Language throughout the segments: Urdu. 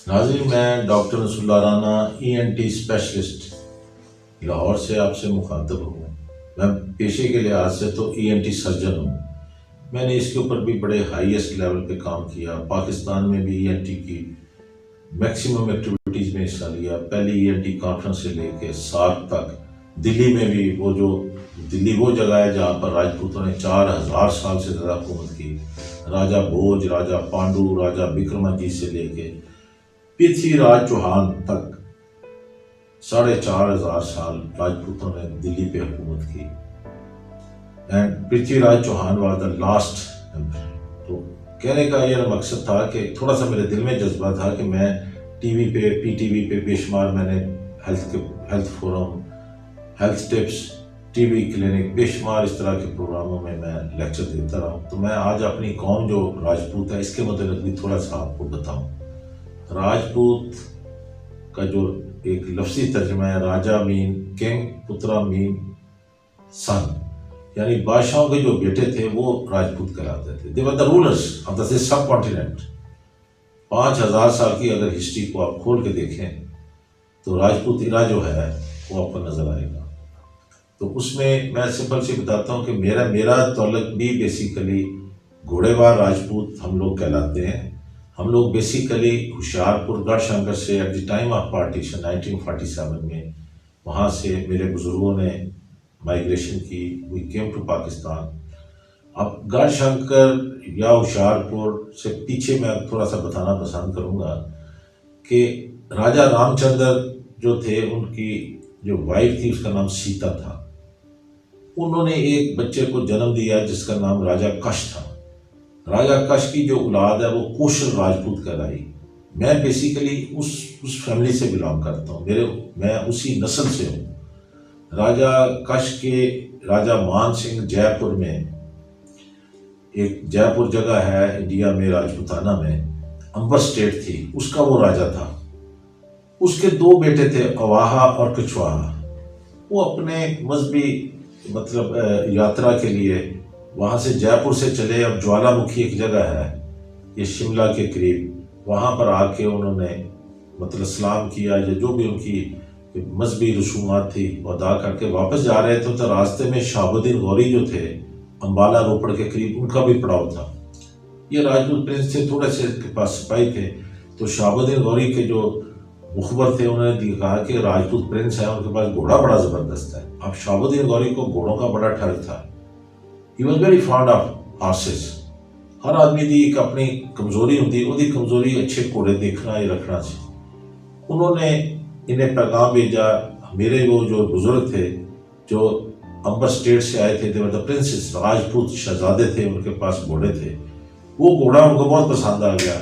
ناظرین، میں ڈاکٹر نصر اللہ رانا ENT اسپیشلسٹ لاہور سے آپ سے مخاطب ہوں۔ میں پیشے کے لحاظ سے تو ENT سرجن ہوں۔ میں نے اس کے اوپر بھی بڑے ہائیسٹ لیول پہ کام کیا۔ پاکستان میں بھی ENT کی میکسیمم ایکٹیویٹیز میں حصہ لیا، پہلی ENT کانفرنس سے لے کے سارک تک۔ دلی میں بھی دلی وہ جگہ ہے جہاں پر راجپوتوں نے 4000 سال سے زیادہ حکومت کی۔ راجہ بھوج، راجہ پانڈو، راجہ وکرماجیت سے لے کے پرتھوی راج چوہان تک 4500 سال راجپوتوں نے دلی پہ حکومت کی۔ And Prithvi Raj Chauhan was the last emperor. تو کہنے کا یہ مقصد تھا کہ تھوڑا سا میرے دل میں جذبہ تھا کہ میں ٹی وی پہ PTV پہ بے شمار میں نے health forum, health tips, T V clinic, بے شمار اس طرح کے پروگراموں میں لیکچر دیتا رہا ہوں۔ تو میں آج اپنی قوم جو راجپوت ہے اس کے متعلق بھی تھوڑا سا آپ کو بتاؤں۔ راجپوت کا جو ایک لفظی ترجمہ ہے، راجہ مین کنگ، پترا مین سن، یعنی بادشاہوں کے جو بیٹے تھے وہ راجپوت کہلاتے تھے۔ they were the rulers of the sub continent۔ 5000 سال کی اگر ہسٹری کو آپ کھول کے دیکھیں تو راجپوت ایرا جو ہے وہ آپ کو نظر آئے گا۔ تو اس میں سمپل سی بتاتا ہوں کہ میرا تعلق بھی بیسیکلی گھوڑے وار راجپوت ہم لوگ کہلاتے ہیں۔ ہم لوگ بیسیکلی ہوشیارپور گڑھ شنکر سے at the time of partition 1947 میں وہاں سے میرے بزرگوں نے مائیگریشن کی، وی کیم ٹو پاکستان۔ اب گڑھ شنکر یا ہوشیارپور سے پیچھے میں تھوڑا سا بتانا پسند کروں گا کہ راجہ رام چندر جو تھے، ان کی جو وائف تھی اس کا نام سیتا تھا۔ انہوں نے ایک بچے کو جنم دیا جس کا نام راجہ کش تھا۔ راجہ کش کی جو اولاد ہے وہ کوشل راجپوت کہلائی۔ میں بیسیکلی اس فیملی سے بلانگ کرتا ہوں، میں اسی نسل سے ہوں۔ راجہ کش کے راجہ مان سنگھ جے پور میں، ایک جے پور جگہ ہے انڈیا میں راجپوتانہ میں، امبر سٹیٹ تھی، اس کا وہ راجہ تھا۔ اس کے 2 بیٹے تھے، اواہا اور کچھواہا۔ وہ اپنے مذہبی یاترا کے لیے وہاں سے جے پور سے چلے۔ اب جوالا مکھی ایک جگہ ہے یہ شملہ کے قریب، وہاں پر آ کے انہوں نے سلام کیا یا جو بھی ان کی مذہبی رسومات تھی وہ ادا کر کے واپس جا رہے تھے۔ تو راستے میں شہاب الدین غوری جو تھے امبالہ روپڑ کے قریب، ان کا بھی پڑاؤ تھا۔ یہ راجپوت پرنس تھے، تھوڑے سے کے پاس سپاہی تھے۔ تو شہاب الدین غوری کے جو مخبر تھے انہوں نے کہا کہ راجپوت پرنس ہے، ان کے پاس گھوڑا بڑا زبردست ہے۔ اب شہاب الدین غوری کو گھوڑوں کا بڑا ٹھگ تھا۔ He was very fond of horses۔ ہر آدمی دی ایک اپنی کمزوری ہوتی، وہ کمزوری اچھے گھوڑے دیکھنا یا رکھنا سی۔ انہوں نے انہیں پیغام بھیجا، میرے وہ جو بزرگ تھے جو امبر سٹیٹ سے آئے تھے، the princes، راجپوت شہزادے تھے، ان کے پاس گھوڑے تھے۔ وہ گھوڑا ان کو بہت پسند آ گیا۔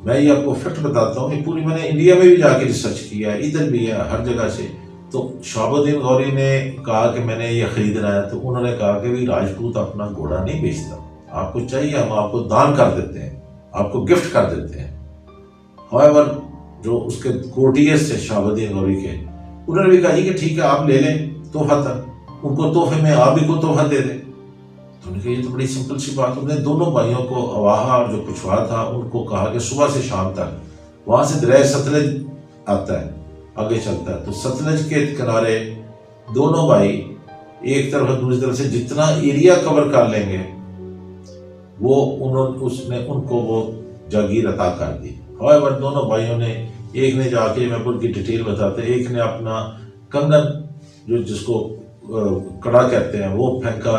میں یہ آپ کو فیکٹ بتاتا ہوں، یہ پوری میں نے انڈیا میں بھی جا کے ریسرچ کیا ہے، ادھر بھی ہے، ہر جگہ سے۔ تو شہاب الدین غوری نے کہا کہ میں نے یہ خریدنا ہے، تو انہوں نے کہا کہ بھی راجپوت اپنا گھوڑا نہیں بیچتا، آپ کو چاہیے ہم آپ کو دان کر دیتے ہیں، آپ کو گفٹ کر دیتے ہیں۔ however جو اس کے کورٹیئرز تھے شہاب الدین غوری کے، انہوں نے بھی کہا کہ ٹھیک ہے آپ لے لیں تحفہ تھا، ان کو تحفے میں آپ بھی کو تحفہ دے دیں۔ تو انہوں نے کہا یہ تو بڑی سمپل سی بات۔ انہوں نے دونوں بھائیوں کو، اواہا اور جو کچھوا تھا، ان کو کہا کہ صبح سے شام تک وہاں سے دریائے ستلج آتا ہے، آگے چلتا ہے، تو ستلج کے کنارے دونوں بھائی ایک طرف دوسری طرف سے جتنا ایریا کور کر لیں گے وہ اس نے ان کو وہ جاگیر عطا کر دی۔ however دونوں بھائیوں نے، ایک نے جا کے، میں ان کی ڈیٹیل بتاتے، ایک نے اپنا کنگن جو جس کو کڑا کہتے ہیں وہ پھینکا،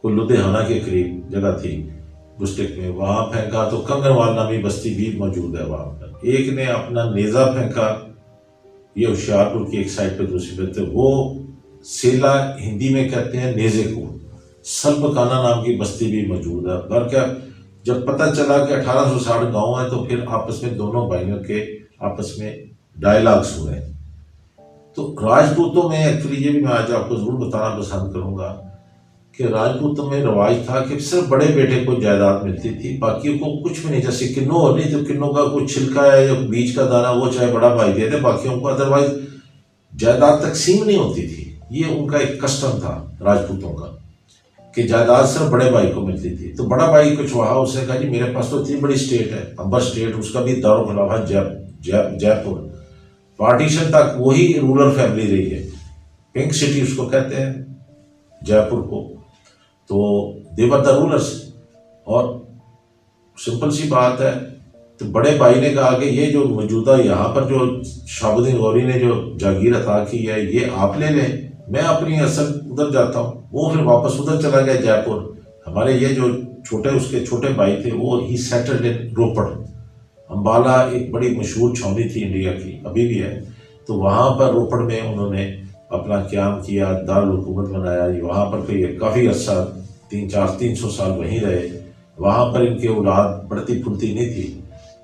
کو لدھیانہ کے قریب جگہ تھی ڈسٹرکٹ میں، وہاں پھینکا، تو کنگن وال نامی بستی بھی موجود ہے وہاں پر۔ ایک نے اپنا نیزہ پھینکا، یہ ہوشیارپور کی ایک سائڈ پہ، دوسری پہ تھے وہ سیلا، ہندی میں کہتے ہیں نیزے کو۔ سلبکانہ نام کی بستی بھی موجود ہے۔ بلکہ جب پتہ چلا کہ 1860 گاؤں ہیں تو پھر آپس میں دونوں بھائیوں کے آپس میں ڈائیلاگس ہوئے۔ تو راجپوتوں میں ایکچولی یہ بھی میں آج آپ کو ضرور بتانا پسند کروں گا کہ راجپوتوں میں رواج تھا کہ صرف بڑے بیٹے کو جائیداد ملتی تھی، باقیوں کو کچھ بھی نہیں۔ جیسے کنو نہیں تو کنوں کا کوئی چھلکا ہے یا بیج کا دانہ وہ چاہے بڑا بھائی دے دے، باقیوں کو ادروائز جائیداد تقسیم نہیں ہوتی تھی۔ یہ ان کا ایک کسٹم تھا راجپوتوں کا۔ کہ جائیداد صرف بڑے بھائی کو ملتی تھی، تو بڑا بھائی کچھ وہاں اس نے کہا جی میرے پاس تو اتنی بڑی اسٹیٹ ہے، امبر اسٹیٹ، اس کا بھی دارالخلافہ جے پور، پارٹیشن تک وہی رولر فیملی رہی ہے، پنک سٹی اس کو کہتے ہیں جے پور کو، تو دیور دا رولرس۔ اور سمپل سی بات ہے، تو بڑے بھائی نے کہا کہ یہ جو موجودہ یہاں پر جو شہاب الدین غوری نے جو جاگیر عطا کی ہے یہ آپ لے لیں، میں اپنی اصل ادھر جاتا ہوں۔ وہ پھر واپس ادھر چلا گیا جے پور۔ ہمارے یہ جو اس کے چھوٹے بھائی تھے وہ ہی سیٹلڈ ان روپڑ، امبالہ ایک بڑی مشہور چھاؤنی تھی انڈیا کی، ابھی بھی ہے، تو وہاں پر روپڑ میں انہوں نے اپنا قیام کیا، دارالحکومت بنایا، وہاں پر کافی عرصہ 300 سال وہیں رہے۔ وہاں پر ان کے اولاد بڑھتی پھولتی نہیں تھی،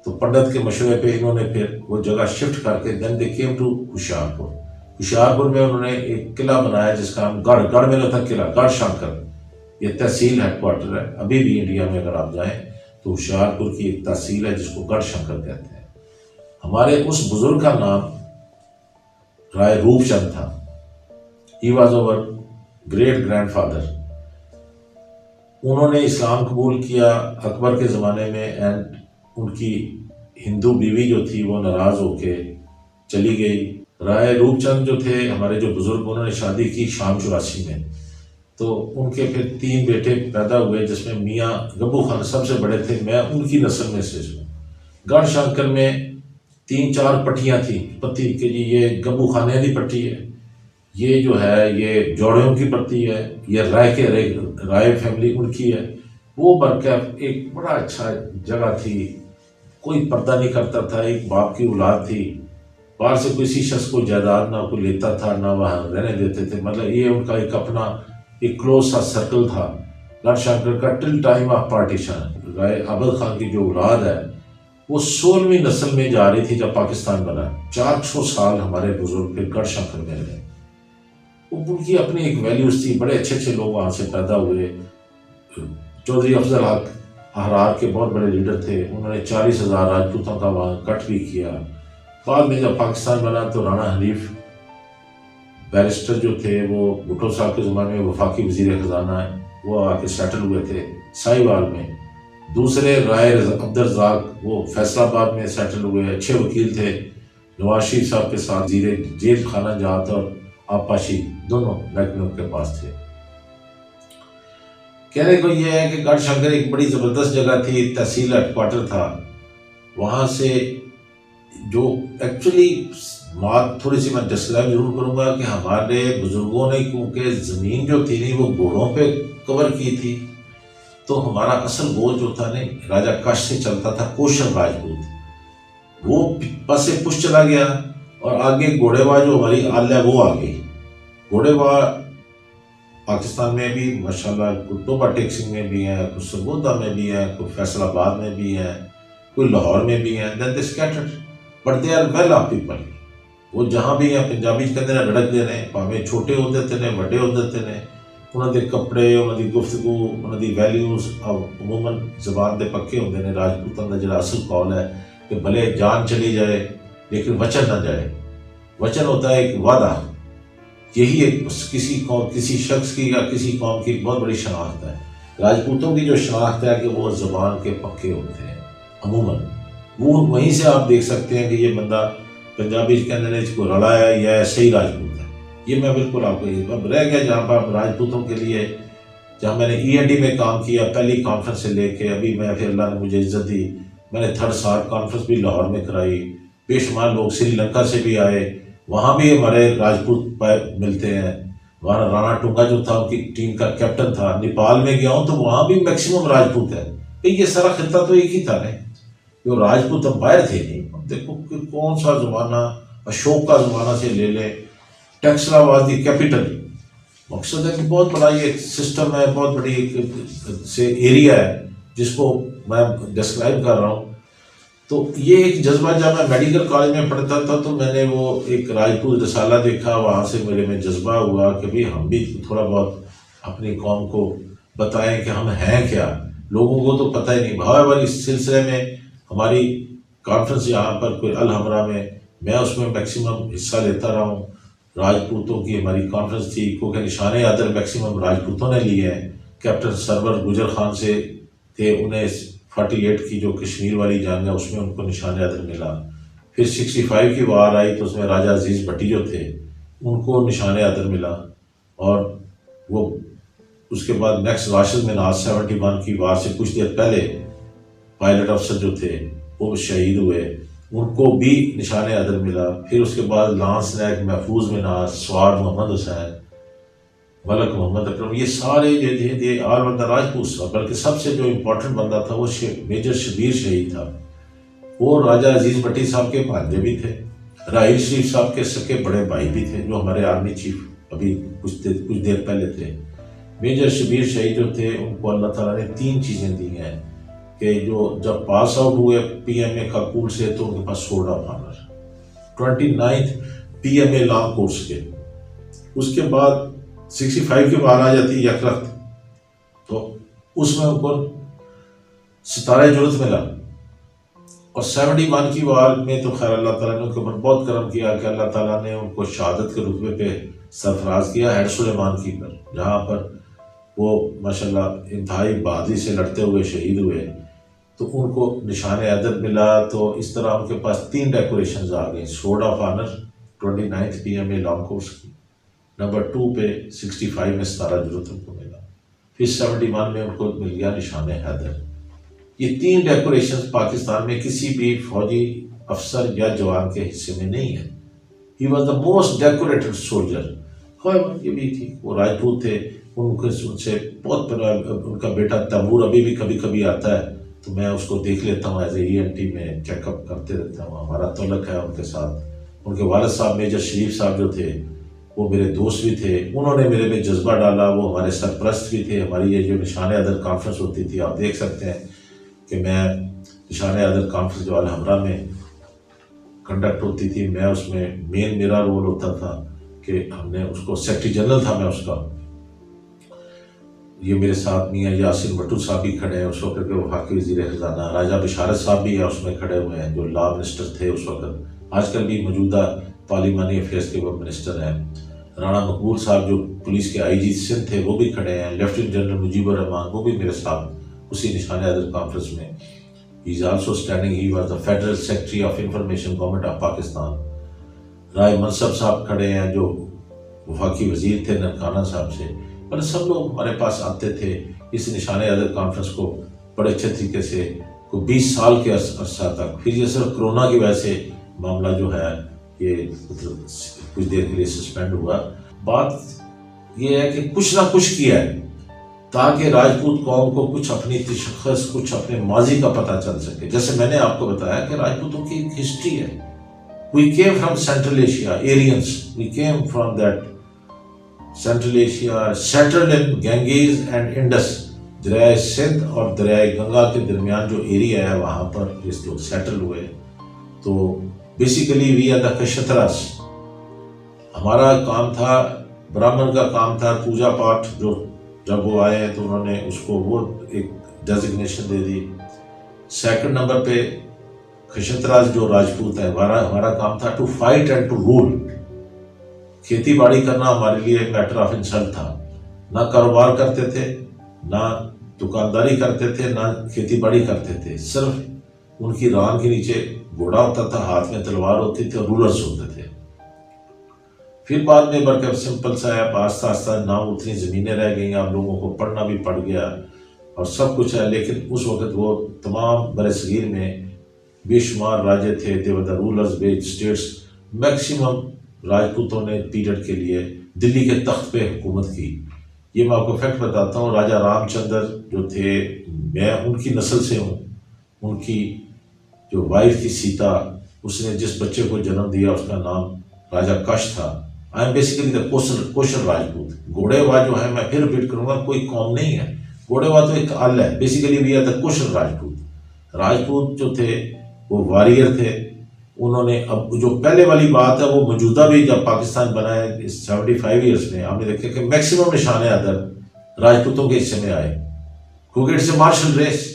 تو پنڈت کے مشورے پہ انہوں نے پھر وہ جگہ شفٹ کر کے دین دے کیم ٹو ہوشیارپور۔ ہوشیارپور میں انہوں نے ایک قلعہ بنایا جس کا نام گڑھ میں تھا قلعہ، گڑھ شنکر، یہ تحصیل ہیڈ کوارٹر ہے ابھی بھی انڈیا میں، اگر آپ جائیں تو ہوشیارپور کی ایک تحصیل ہے جس کو گڑھ شنکر کہتے ہیں۔ ہمارے اس بزرگ کا نام رائے روپ چند تھا، he was over great grand father. انہوں نے اسلام قبول کیا اکبر کے زمانے میں، اینڈ ان کی ہندو بیوی جو تھی وہ ناراض ہو کے چلی گئی۔ رائے روپ چند جو تھے ہمارے جو بزرگ، انہوں نے شادی کی شام 84 میں، تو ان کے پھر 3 بیٹے پیدا ہوئے جس میں میاں گبو خان سب سے بڑے تھے، میں ان کی نسل میں سے ہوں۔ گڑھ شنکر میں 3-4 پٹیاں تھیں پتی کہ جی یہ گبو خانے کی پٹی ہے، یہ جو ہے یہ جوڑیوں کی پٹی ہے، یہ رائے فیملی ان کی ہے۔ وہ برکیف ایک بڑا اچھا جگہ تھی، کوئی پردہ نہیں کرتا تھا، ایک باپ کی اولاد تھی، باہر سے کسی شخص کو جائیداد نہ کوئی لیتا تھا نہ وہاں رہنے دیتے تھے، مطلب یہ ان کا ایک اپنا ایک کلوز سا سرکل تھا گڑھ شنکر کا ٹل ٹائم آف پارٹیشن۔ رائے عبد خان کی جو اولاد ہے وہ 16ویں نسل میں جا رہی تھی جب پاکستان بنا، 400 سال ہمارے بزرگ پھر گڑھ شنکر میں رہے۔ ان کی اپنی ایک ویلیوز تھی، بڑے اچھے اچھے لوگ وہاں سے پیدا ہوئے۔ چودھری افضل حق احرار کے بہت بڑے لیڈر تھے، انہوں نے 40,000 راجپوتوں کا وہاں کٹ بھی کیا۔ بعد میں جب پاکستان بنا تو رانا حنیف بیرسٹر جو تھے وہ بھٹو صاحب کے زمانے میں وفاقی وزیر خزانہ ہیں، وہ آ کے سیٹل ہوئے تھے ساہیوال میں۔ دوسرے رائے عبدالرزاق وہ فیصل آباد میں سیٹل ہوئے، اچھے وکیل تھے، نواز شریف صاحب کے ساتھ وزیر جیل خانہ جات اور آبپاشی دونوں محکمے کے پاس تھے۔ کہنے کو یہ ہے کہ گڑھ شنکر ایک بڑی زبردست جگہ تھی، تحصیل ہیڈ کوارٹر تھا۔ وہاں سے جو ایکچولی بات تھوڑی سی میں ڈسکرائب ضرور کروں گا کہ ہمارے بزرگوں نے کیونکہ زمین جو تھی نہیں وہ گھوڑوں پہ کور کی تھی، تو ہمارا اصل گول جو تھا نہیں راجہ کش سے چلتا تھا، کوشر راجپوت، وہ پس پش چلا گیا اور آگے گھوڑے باز جو ہماری آل ہے وہ آ گئی۔ گھوڑے باز پاکستان میں بھی ماشاءاللہ کوئی ٹوبا ٹیک سنگھ میں بھی ہیں، کوئی سرگودا میں بھی ہیں، کوئی فیصل آباد میں بھی ہیں، کوئی لاہور میں بھی ہیں، then they scattered but they are well off people. وہ جہاں بھی ہیں پنجابی کہتے ہیں رڑک دے رہے، پاویں چھوٹے ہوتے تھے بڑے ہوتے تھے، انہوں دے کپڑے، انہوں دی گفتگو، انہوں دی ویلیوز عموماً زبان دے پکے ہوندے نے۔ راجپوتاں دا جڑا اصل قول ہے کہ بھلے جان چلی جائے لیکن وچن نہ جائے، وچن ہوتا ہے ایک وعدہ، یہی ایک کسی قوم، کسی شخص کی یا کسی قوم کی ایک بہت بڑی شناخت ہے۔ راجپوتوں کی جو شناخت ہے کہ وہ زبان کے پکے ہوتے ہیں عموماً، وہ وہیں سے آپ دیکھ سکتے ہیں کہ یہ بندہ پنجابی کہنے نے اس کو رڑا ہے یا صحیح راجپوت ہے۔ یہ میں بالکل آپ کو یہ اب رہ گیا جہاں پر راجپوتوں کے لیے، جہاں میں نے END میں کام کیا پہلی کانفرنس سے لے کے ابھی، میں پھر اللہ نے مجھے عزت دی، میں نے 3rd سال کانفرنس بھی لاہور میں کرائی، بے شمار لوگ سری لنکا سے بھی آئے، وہاں بھی ہمارے راجپوت ملتے ہیں۔ وہاں رانا ٹونگا جو تھا ان کی ٹیم کا کیپٹن تھا، نیپال میں گیا ہوں تو وہاں بھی میکسیمم راجپوت ہے۔ یہ سارا خطہ تو ایک ہی تھا نا، جو راجپوت امپائر تھے نہیں۔ اب دیکھو کہ کون سا زمانہ، اشوک کا زمانہ سے لے لیں، ٹیکسلا واز دی کیپٹل، مقصد ہے کہ بہت بڑا یہ سسٹم ہے، بہت بڑی ایک سے ایریا ہے جس کو میں ڈسکرائب کر رہا ہوں۔ تو یہ ایک جذبہ، جب میں میڈیکل کالج میں پڑھتا تھا تو میں نے وہ ایک راجپوت رسالہ دیکھا، وہاں سے میرے میں جذبہ ہوا کہ بھی ہم بھی تھوڑا بہت اپنی قوم کو بتائیں کہ ہم ہیں کیا، لوگوں کو تو پتہ ہی نہیں۔ بھائی اس سلسلے میں ہماری کانفرنس یہاں پر کوئی الحمرہ میں اس میں میکسیمم حصہ لیتا رہا ہوں۔ راجپوتوں کی ہماری کانفرنس تھی، کیونکہ نشان عادل میکسیمم راجپوتوں نے لیے ہیں، کیپٹن سرور گجر خان سے تھے، انہیں 48 کی جو کشمیر والی جنگ ہے اس میں ان کو نشان عدل ملا۔ پھر 65 کی وار آئی تو اس میں راجہ عزیز بھٹی جو تھے ان کو نشان عدل ملا، اور وہ اس کے بعد نیکسٹ راشد مناز 71 کی وار سے کچھ دیر پہلے پائلٹ افسر جو تھے وہ شہید ہوئے، ان کو بھی نشان عدل ملا۔ پھر اس کے بعد لانس نائک محفوظ مناز، سوار محمد حسین، ملک محمد اکرم، یہ سارے یہ آل بندہ راجپوت، بلکہ سب سے جو امپورٹنٹ بندہ تھا وہ میجر شبیر شہید تھا، وہ راجہ عزیز بھٹی صاحب کے بھانجے بھی تھے، راحیل شریف صاحب کے سکے بڑے بھائی بھی تھے جو ہمارے آرمی چیف ابھی کچھ دیر پہلے تھے۔ میجر شبیر شہید جو تھے ان کو اللہ تعالیٰ نے 3 چیزیں دی ہیں کہ جو جب پاس آؤٹ ہوئے پی ایم اے کاکول سے تو ان کے پاس sword of honour 29 P M A long course کے، اس کے بعد 65 کی بار آ جاتی یک رخت تو اس میں ان کو ستارہ جرت ملا، اور 71 کی وار میں تو خیر اللہ تعالیٰ نے ان کے اوپر بہت کرم کیا کہ اللہ تعالیٰ نے ان کو شہادت کے رتبے پہ سرفراز کیا ہیڈ سلیمان کی پر، جہاں پر وہ ماشاءاللہ انتہائی بہادری سے لڑتے ہوئے شہید ہوئے، تو ان کو نشان عدل ملا۔ تو اس طرح ان کے پاس 3 ڈیکوریشنز آ گئی، sword of honour 29 P M A long course کی، نمبر 2 پہ 65 میں ستارہ جرت ان کو ملا، پھر 71 میں ان کو مل گیا نشان حیدر۔ یہ 3 ڈیکوریشنز پاکستان میں کسی بھی فوجی افسر یا جوان کے حصے میں نہیں ہے۔ ہی was the most decorated soldier. یہ بھی تھی، وہ راجپوت تھے، ان سے بہت بڑا ان کا بیٹا تیمور ابھی بھی کبھی کبھی آتا ہے تو میں اس کو دیکھ لیتا ہوں، as a E N T میں چیک اپ کرتے رہتا ہوں، ہمارا تعلق ہے ان کے ساتھ۔ ان کے والد صاحب میجر شریف صاحب جو تھے وہ میرے دوست بھی تھے، انہوں نے میرے میں جذبہ ڈالا، وہ ہمارے سرپرست بھی تھے۔ ہماری یہ جو نشان عدل کانفرنس ہوتی تھی آپ دیکھ سکتے ہیں کہ میں نشان عدل کانفرنس جو الحمرہ میں کنڈکٹ ہوتی تھی، میں اس میں مین میرا رول ہوتا تھا کہ ہم نے اس کو سیکرٹری جنرل تھا میں اس کا۔ یہ میرے ساتھ میاں یاسر بھٹو صاحب بھی کھڑے ہیں اس وقت کے وفاقی وزیر خزانہ، راجہ بشارت صاحب بھی ہے اس میں کھڑے ہوئے ہیں جو لا منسٹر تھے اس وقت، آج کل بھی موجودہ پارلیمانی افیئرس کے وہ منسٹر ہیں۔ رانا مقبول صاحب جو پولیس کے آئی جی سندھ تھے وہ بھی کھڑے ہیں، لیفٹیننٹ جنرل مجیب الرحمان وہ بھی میرے ساتھ اسی نشان عدل کانفرنس میں۔ He is also standing, he was the federal secretary of information government of Pakistan. Rai Mansab صاحب کھڑے ہیں جو وفاقی وزیر تھے ننکانہ صاحب سے، پر سب لوگ ہمارے پاس آتے تھے اس نشان عدل کانفرنس کو بڑے اچھے طریقے سے، کو 20 سال کے عرصہ تک۔ پھر یہ صرف کرونا کی وجہ سے معاملہ جو ہے یہ کچھ دیر کے لیے سسپینڈ ہوا۔ بات یہ ہے کہ کچھ نہ کچھ کیا ہے تاکہ راجپوت قوم کو کچھ اپنی تشخص، کچھ اپنے ماضی کا پتہ چل سکے۔ جیسے میں نے آپ کو بتایا کہ راجپوتوں کی ایک ہسٹری ہے۔ We came from Central Asia, Aryans. We came from that Central Asia, settled in Ganges and Indus. دریائے سندھ اور دریائے گنگا کے درمیان جو ایریا ہے وہاں پر اس لوگ سیٹل ہوئے۔ تو بیسیکلی وی آر دا کشتراس۔ ہمارا کام تھا، برہمن کا کام تھا پوجا پاٹ، جو جب وہ آئے ہیں تو انہوں نے اس کو وہ ایک ڈیزگنیشن دے دی۔ سیکنڈ نمبر پہ کشتراز جو راجپوت ہے، ہمارا کام تھا to fight and to rule. کھیتی باڑی کرنا ہمارے لیے میٹر آف انسلٹ تھا، نہ کاروبار کرتے تھے، نہ دکانداری کرتے تھے، نہ کھیتی باڑی کرتے تھے، صرف ان کی ران کے نیچے گھوڑا ہوتا تھا، ہاتھ میں تلوار ہوتی تھی اور رولرز ہوتے تھے۔ پھر بعد میں برکب سمپل سا ہے، آہستہ آہستہ نہ اتنی زمینیں رہ گئیں، آپ لوگوں کو پڑھنا بھی پڑ گیا اور سب کچھ ہے، لیکن اس وقت وہ تمام برصغیر میں بے شمار راجے تھے، they were the rulers big states۔ Maximum راجپوتوں نے پیریڈ کے لیے دلی کے تخت پہ حکومت کی۔ یہ میں آپ کو فیکٹ بتاتا ہوں، راجہ رام چندر جو تھے، میں ان کی نسل سے ہوں۔ ان کی جو وائف تھی سیتا، اس نے جس بچے کو جنم دیا اس کا نام راجہ کش تھا۔ آئی ایم بیسیکلی دا کوشل راجپوت۔ گھوڑےوا جو ہے، میں پھر ریپیٹ کروں گا، کوئی قوم نہیں ہے، گھوڑےوا تو ایک ال ہے۔ بیسیکلی وی آر دا کوشل راجپوت۔ راجپوت جو تھے وہ واریر تھے، انہوں نے اب جو پہلے والی بات ہے وہ موجودہ بھی جب پاکستان بنا ہے 75 ایئرس میں، ہم نے دیکھا کہ میکسیمم نشان عدل راجپوتوں کے حصے میں آئے، کیونکہ it's a martial race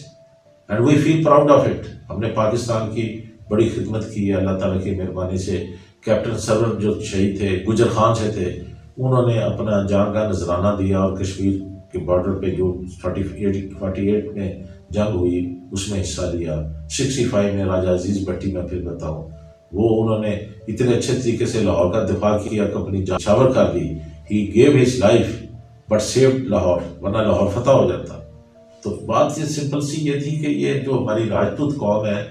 and we feel proud of it. ہم نے پاکستان کی بڑی خدمت کی ہے اللہ تعالیٰ کی مہربانی سے۔ کیپٹن سرور جو شہید تھے، گجر خان سے تھے، انہوں نے اپنا جان کا نذرانہ دیا اور کشمیر کے بارڈر پہ جو 48 میں جنگ ہوئی اس میں حصہ لیا. 65 میں راجہ عزیز بھٹی میں پھر بتاؤں وہ انہوں نے اتنے اچھے طریقے سے لاہور کا دفاع کیا کہ اپنی جان نچھاور کر دی. He gave his life but saved Lahore, ورنہ لاہور فتح ہو جاتا. تو بات یہ سمپل سی یہ تھی کہ یہ جو ہماری راجپوت قوم ہے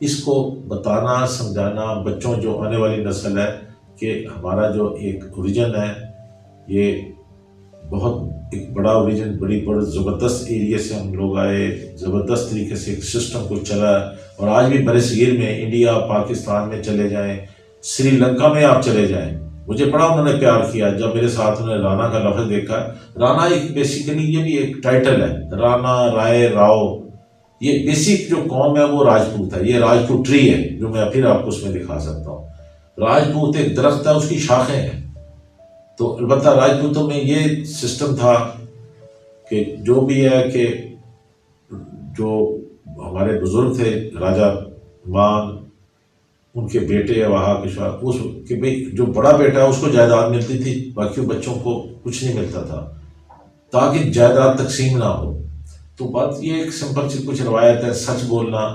اس کو بتانا سمجھانا بچوں جو آنے والی نسل ہے کہ ہمارا جو ایک اوریجن ہے یہ بہت ایک بڑا اوریجن، بڑی زبردست ایریا سے ہم لوگ آئے، زبردست طریقے سے ایک سسٹم کو چلا. اور آج بھی برِ صغیر میں انڈیا پاکستان میں چلے جائیں، سری لنکا میں آپ چلے جائیں، مجھے بڑا انہوں نے پیار کیا جب میرے ساتھ انہوں نے رانا کا لفظ دیکھا. رانا ایک بیسیکلی یہ بھی ایک ٹائٹل ہے، رانا رائے راؤ، یہ بیسک جو قوم ہے وہ راجپوت ہے. یہ راجپوت ٹری ہے جو میں پھر آپ کو اس میں دکھا سکتا ہوں. راجپوت ایک درخت ہے، اس کی شاخیں ہیں. تو البتہ راجپوتوں میں یہ سسٹم تھا کہ جو بھی ہے کہ جو ہمارے بزرگ تھے راجہ مان، ان کے بیٹے وہاں کے اس کہ بھئی جو بڑا بیٹا ہے اس کو جائیداد ملتی تھی، باقی بچوں کو کچھ نہیں ملتا تھا تاکہ جائیداد تقسیم نہ ہو. تو بات یہ ایک سمپل سی کچھ روایت ہے، سچ بولنا،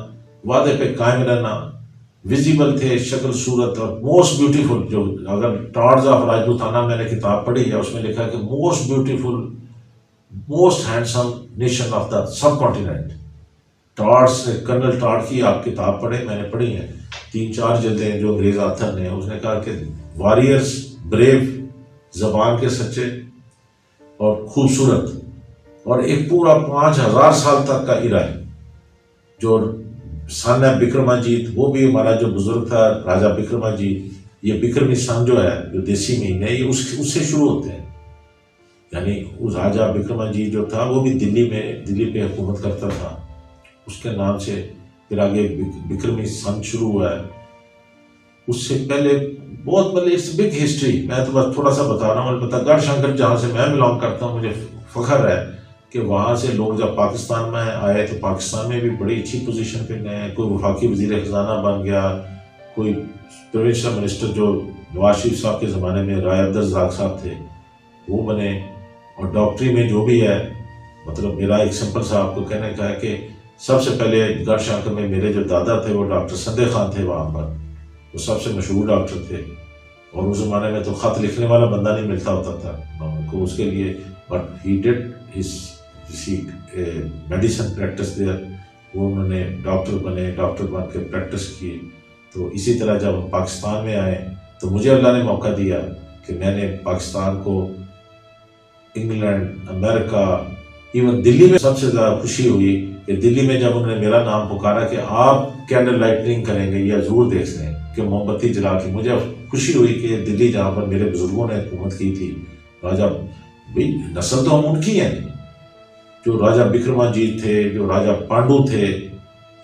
وعدے پہ قائم رہنا، ویزیبل تھے شکل صورت. اور موسٹ بیوٹیفل جو اگر ٹارڈز آف راجپوتانہ میں نے کتاب پڑھی ہے اس میں لکھا ہے کہ most beautiful most handsome nation of the subcontinent. Tod's نے کرنل ٹارڈ کی آپ کتاب پڑھیں، میں نے پڑھی ہیں 3-4 جلدیں جو انگریز آتھر نے. اس نے کہا کہ واریئرس بریو، زبان کے سچے اور خوبصورت، اور ایک پورا 5000 سال تک کا ایرا ہے. جو سن ہے بکرماجیت، وہ بھی ہمارا جو بزرگ تھا راجہ بکرماجیت، یہ بکرمی سن جو ہے جو دیسی مہینے یہ اس سے شروع ہوتے ہیں. یعنی اس راجہ بکرماجیت جو تھا وہ بھی دلی پہ حکومت کرتا تھا، اس کے نام سے پھر آگے بکرمی سن شروع ہوا ہے. اس سے پہلے بہت اٹس بگ ہسٹری. میں تو بس تھوڑا سا بتا رہا ہوں. البتہ گڑھ شنکر جہاں سے میں بلانگ کرتا ہوں مجھے فخر ہے کہ وہاں سے لوگ جب پاکستان میں آئے تو پاکستان میں بھی بڑی اچھی پوزیشن پہ گئے. کوئی وفاقی وزیر خزانہ بن گیا، کوئی پروونشل منسٹر جو نواز شریف صاحب کے زمانے میں رائے عبدالرزاق صاحب تھے وہ بنے. اور ڈاکٹری میں جو بھی ہے، مطلب میرا ایک سمپل سا آپ کو کہنے کا ہے کہ سب سے پہلے گڑھ شنکر میں میرے جو دادا تھے وہ ڈاکٹر سندے خان تھے، وہاں پر وہ سب سے مشہور ڈاکٹر تھے. اور اس زمانے میں تو خط لکھنے والا بندہ نہیں ملتا ہوتا تھا کو اس کے لیے، but he did his medicine practice there. وہ انہوں نے ڈاکٹر بنے، ڈاکٹر بن کے پریکٹس کی. تو اسی طرح جب ہم پاکستان میں آئے تو مجھے اللہ نے موقع دیا کہ میں نے پاکستان کو انگلینڈ، امریکہ، ایون دلی میں سب سے زیادہ خوشی ہوئی کہ دلی میں جب انہوں نے میرا نام پکارا کہ آپ کینڈل لائٹنگ کریں گے یا ضرور دیکھ لیں کہ موم بتی جلا کے، مجھے خوشی ہوئی کہ دلی جہاں پر میرے بزرگوں نے حکومت کی تھی، راجہ بھائی نسل تو ہم ان کی ہیں، جو راجہ بکرماجیت تھے، جو راجہ پانڈو تھے،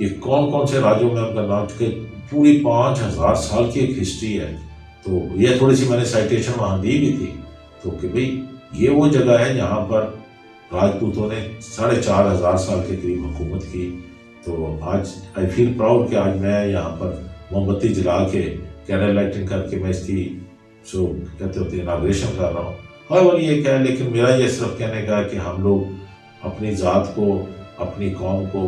یہ کون سے راجوں میں ان کا نام، کہ پوری 5000 سال کی ایک ہسٹری ہے. تو یہ تھوڑی سی میں نے سائٹیشن وہاں دی بھی تھی. تو کہ بھئی یہ وہ جگہ ہے جہاں پر راجپوتوں نے 4500 سال کے قریب حکومت کی. تو آج آئی فیل پراؤڈ کہ آج میں یہاں پر موم بتی جلا کے کینڈل لائٹنگ کر کے میں اس کی جو کہتے ہوتے ہیں اناگریشن کر رہا ہوں. اور یہ کیا ہے، لیکن میرا یہ صرف کہنے کا ہے کہ ہم لوگ اپنی ذات کو، اپنی قوم کو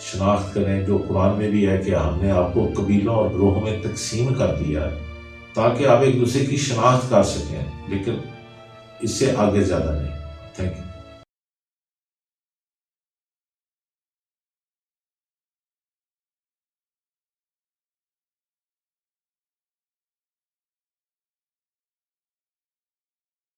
شناخت کریں، جو قرآن میں بھی ہے کہ ہم نے آپ کو قبیلوں اور گروہوں میں تقسیم کر دیا ہے تاکہ آپ ایک دوسرے کی شناخت کر سکیں، لیکن اس سے آگے زیادہ نہیں. Thank you.